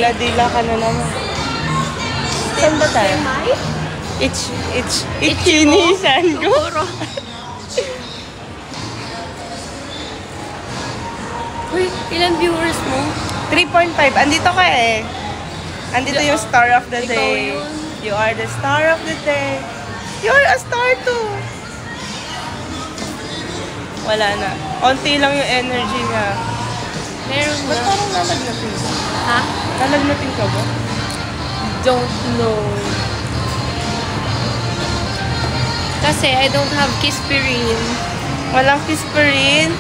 Dila-dila ka na naman. Saan ba tayo? Ichinisan ko. Uy, ilan viewers mo? 3.5. Andito ka eh. Andito yung star of the day. You are the star of the day. You are a star too. Wala na. Konti lang yung energy niya. Meron na. Ba't parang lalagnatin ka? Ha? Lalagnatin ka ba? Don't know. Kasi I don't have Kispirin. Walang Kispirin?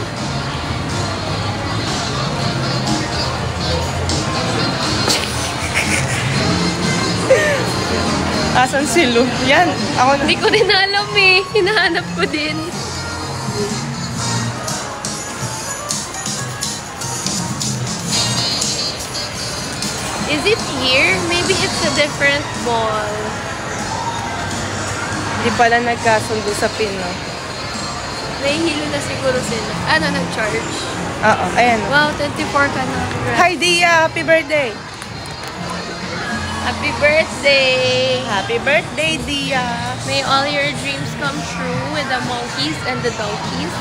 Asan si Lu? Yan. Ako na. Hindi ko rin alam eh. Hinahanap ko din. Is it here? Maybe it's a different mall. Hindi pala nagkasundo sa pin, no? Nahihilo na siguro sila. Ano, nag-charge? Oo, ayan. Wow, 24 ka na. Hi, Dia! Happy birthday! Happy birthday! Happy birthday, Dia! May all your dreams come true with the monkeys and the donkeys.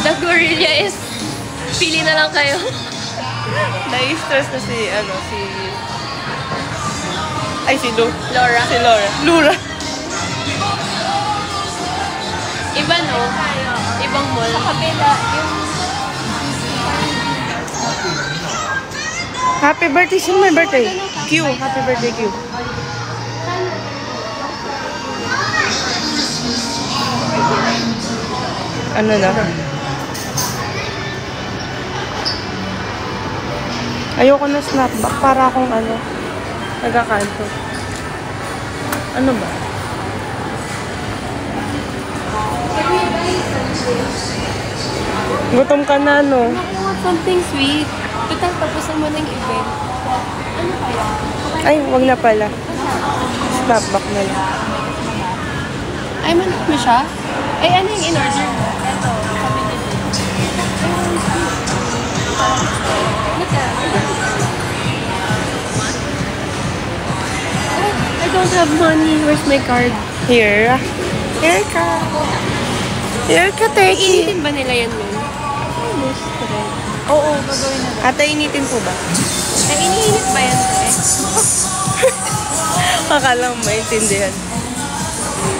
The gorilla is... Pili na lang kayo. Na-stress na si, Ay, si Lu. Laura. Si Laura. Lura. Iba, no? Ibang mall. Sa kabila, yung... Happy birthday. Sino may birthday? Q. Happy birthday, Q. Ano na? Ayoko na snapback para akong nagkakanto. Ano ba? Gutom ka na, no? I want something sweet. Total, tapos naman ng event. Ano kaya? Ay, wag na pala. Snapback na lang. Ay, manok mo siya? Ay, ano yung in-order mo? Ito, kami dito. I don't have money. Where's my card? Here. Here ka. Here ka, take it. Iinitin ba nila yan, Lynn? Oo, gagawin na lang. Ate, initin po ba? Ay, iniinit ba yan? Akala mo maintindihan.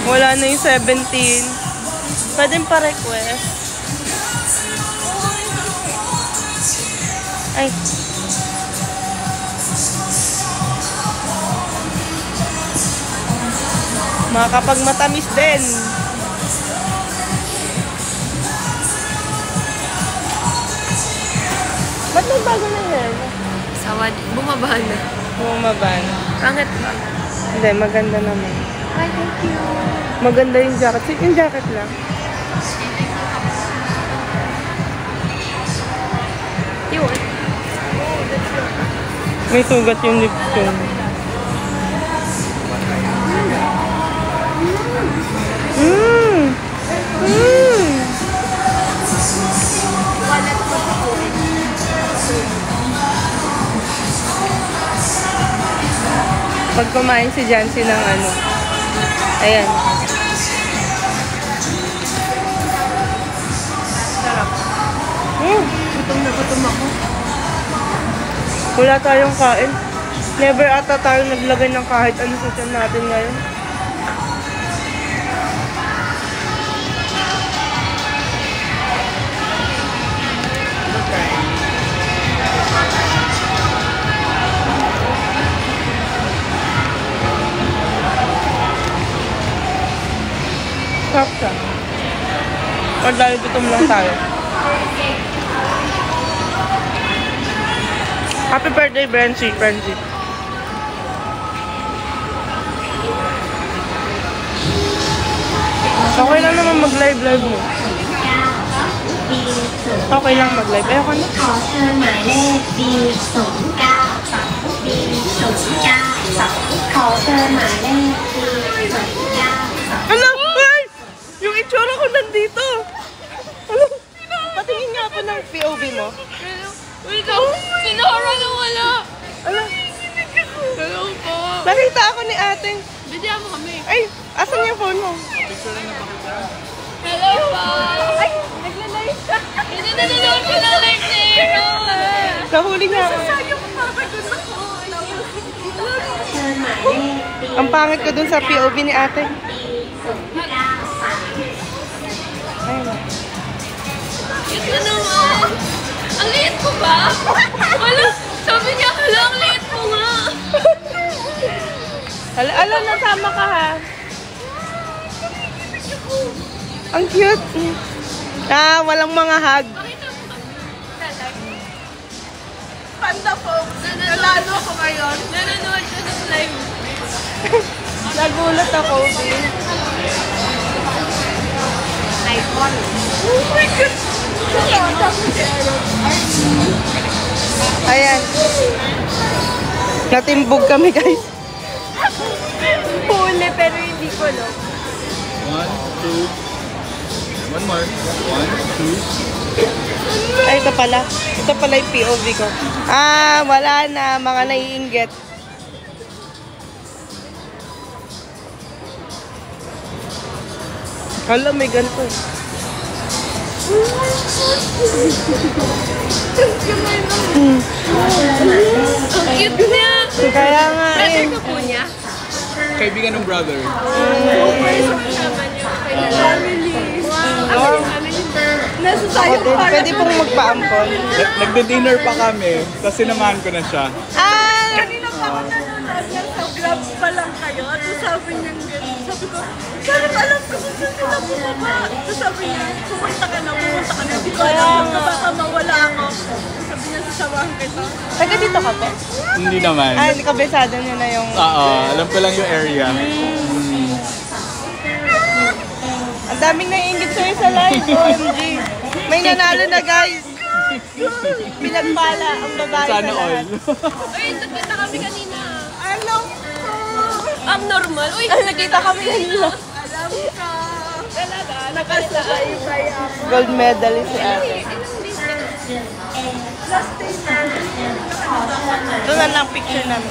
Wala na yung 17. Pwede pa request. Ay. Makakapagmatamis din. Ba't nagbago na hair mo? Sawa, bumaba na. Bumaba na. Pangit ba? Hindi, maganda naman. Ay, thank you. Maganda yung jacket. Yung jacket lang. Yun. May sugat yung lips ko. Pag kumain si Jancy ng ayan. Sarap. Gutom na gutom ako. Wala tayong kain. Never ata tayo naglagay ng kahit ano sa tiyan natin ngayon. Sarap siya. Pag dahil gutom lang tayo. Happy birthday, Frenzy. Okay lang naman mag-live mo. Okay lang mag-live. Ayoko na. Alam mo! Yung itsura ko nandito. Patingin nga po ng POV mo. Wait, sinuhara na Nakita ako ni ate. Bigyan mo kami. Ay, asan yung phone mo? Hello po! Ay, nagla-live ka. Hindi na nanonood ko na live niya. Nahuli niya ako. Sayang ko papagod ako. Ang pangit ko dun sa POV ni ate. Ayun. Ito naman. Ang liit ko ba? Wala. Sabi niya, hala, ang liit mo nga. Ala, nasama ka ha. Ang cute. Ah, walang mga hug. Pakita mo kami. Lalag. Panda folks. Nalalo ko ngayon. Nanonood ka ng live. Nagulat ako, Bin. iPhone. Oh my God. Ayan. Natimbog kami, guys. Huli pero hindi ko no. 1, 2. One more. 1, 2. Ay, ito pala. Ito pala yung POV ko. Ah, wala na. Mga naiinggit. Hala, may ganito. Ang cute niya. Kaya nga Brother eh. ka po niya? Kaibigan ng brother. Kasama niyo. Family. Wow. Family. Nasa tayo Pwede pong magpaampon. Nagde-dinner pa kami, tapos sinamahan ko na siya. Ah! Kanina pa ako nanonood yan sa Grab pa lang kayo. Tapos sabi niya gano'n. Sabi ko, bakit alam ko kung saan sila bumaba? Tapos sabi niya, pumunta ka na. Hindi ko alam na baka mawala ako. Sabi niya, sasamahan kita. Taga dito ka po? Hindi naman. Ah, hindi kabisado niyo na yung... Oo, alam ko lang yung area. Ang daming naiingit sa'yo sa live. OMG. May nanalo na, guys. Pinagpala ang babae sa Sana all. lahat. Uy, nakita kami kanina. Alam ko! Ang normal. Uy, Nakita kami kanina. Alam ko! talaga. Nakasabay ako. Gold medalist si ate. Last day na. Doon na lang picture namin.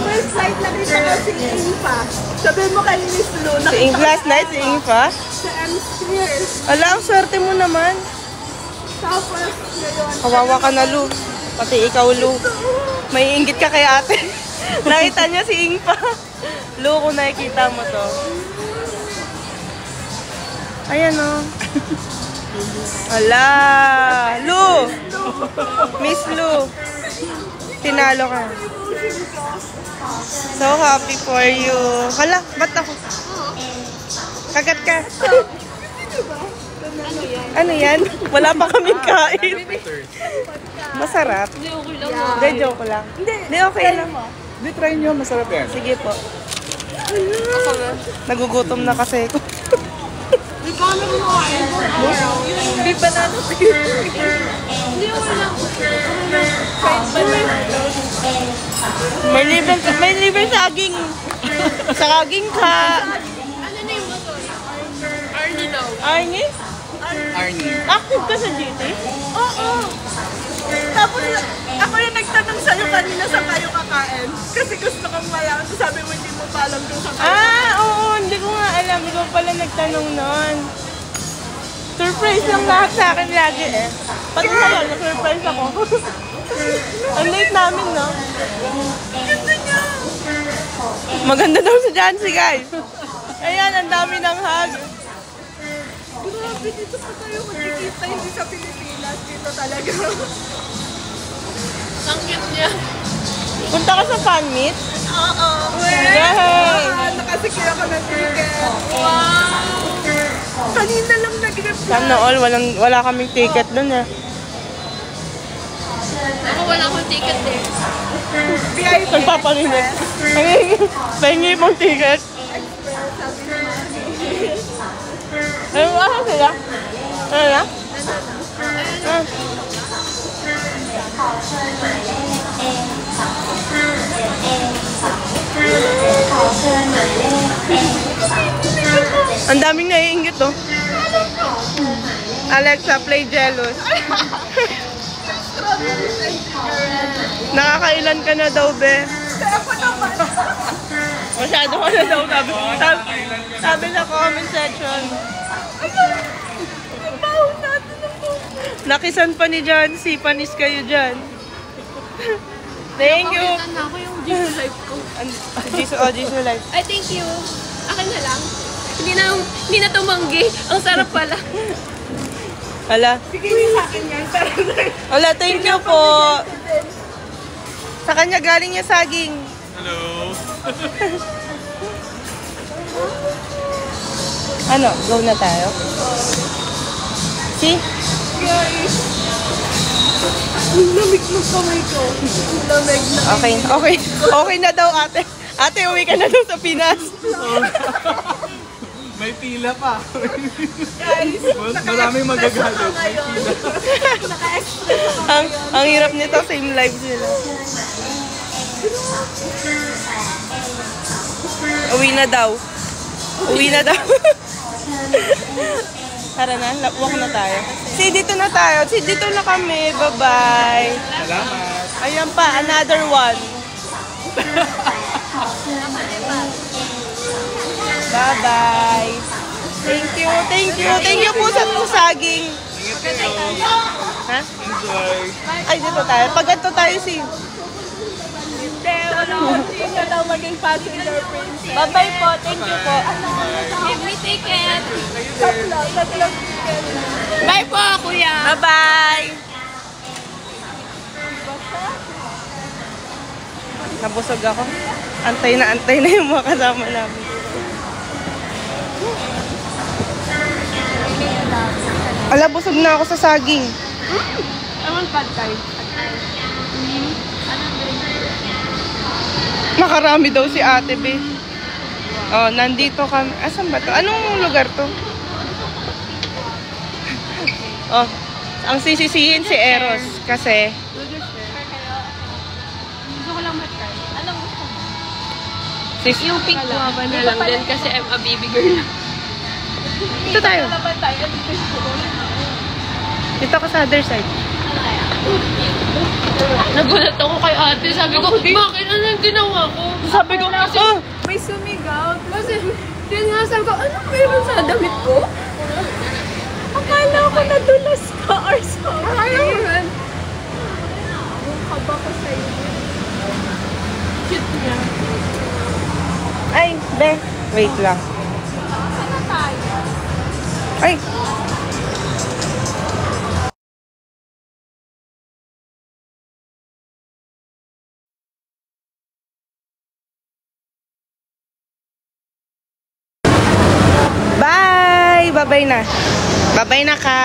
First flight nakita ko si Infa. Sabi mo kay Miss Lu, Si Ing last night, si Ingfa. sa M-Spheres. Ala, ang swerte mo naman. Tapos ngayon, Kawawa ka na, Lu. Pati ikaw, Lu. May inggit ka kay ate. Nakita niya si Ingfa. Lu, kung nakikita mo to. Ayan, oh. Ala! Lu! Miss Lu. Tinalo ka. So happy for you. Hala, ba't ako? Kagat ka. Ano yan? Wala pa kaming kain. Masarap. Hindi, okay lang. ah. Hindi, joke lang. Hindi, okay lang. Hindi, try nyo. Masarap yan. Sige po. Nagugutom na kasi ako. Hindi pa natin. Hindi, okay lang. Kahit ba na. May libre saging. Saging ka. Ano na yung motor? Arnie daw. Arnie? Arnie. Active ka sa GT? oo. Tapos ako yung nagtanong sa'yo kanina sa tayo kakain. Kasi gusto kong malaman. Sabi mo hindi mo pa alam kung saan tayo. Ah, oo. Hindi ko nga alam. Ikaw pala nagtanong nun. Surprise lang lahat sa akin lagi eh. Pati sa'yo, na-surprise ako. Ang late namin, no? Maganda daw sa Jancy, guys. Ayan, ang dami ng hug. Grabe, dito pa tayo magkikita. Hindi sa Pilipinas. Dito talaga. Ang cute niya. Punta ka sa fan meet? Oo. Yay! Nakasikira ko ng ticket. Wow! Kanina lang nag-rep. Sana all, wala kaming ticket dun eh. Ako wala akong ticket eh. VIP Nagpapalinit. Pahingi mong ticket. Ay, wala sila. Ano na? Ah. Ang daming naiinggit oh. Alexa, play Jealous. Nakakailan ka na daw, be? Kaya ako naman. Masyado ko na daw sabi na comment section. Baho natin ang buhok. Nakisan pa ni Jancy, panis kayo dyan. Thank you. Pakitan na ako yung Jisoo life ko. Jisoo life. Ay, thank you. Akin na lang. Hindi na tumanggi. Ang sarap pala. Hala. Sige niyo sa akin yan. Hala, thank you po. Sa kanya galing yung saging. Hello. Ano, go na tayo? See? Guys. Ang lamig ng kamay ko. Ang lamig na. Okay na daw ate. Ate, uwi ka na daw sa Pinas. May pila pa. Guys, Maraming magagalit. ngayon. Naka-express ako. ang hirap nito, same lives nila. Uwi na daw. Tara na, walk na tayo. See, dito na tayo. See, dito na kami. Bye-bye. Salamat. Ayan pa, another one. Bye-bye. Thank you po sa saging. Ingat kayo. Ha? Enjoy. Ay, dito tayo. Pag ganito tayo, see. Hindi na daw maging passenger princess. Bye-bye po. Thank you po. Give me ticket. Naglag. Bye po, kuya. Bye-bye. Nabusog ako. Antay na yung mga kasama namin. Ala, busog na ako sa saging. Ewan pad tayo. Nakarami daw si Ate B. Oh, nandito kami. Asan ba to? Anong lugar to? Oh, ang sisisihin si Eros kasi Gusto ko lang matry. Anong gusto mo? sis Yung pink guava na lang din kasi I'm a baby girl. dito tayo. Naman tayo. Dito ko. Dito ka sa other side. Nagulat ako kay ate. Sabi ko, bakit anong ginawa ko? Sabi ko, oh, May sumigaw. Kasi, yun nga sabi ko, ano meron sa damit ko? Akala ko nadulas ka or something. Ayun. Yung kaba ko sa'yo. Cute niya. ay, be. Wait lang. Saan na tayo? Ay, bye! Bye-bye na. Bye-bye na ka.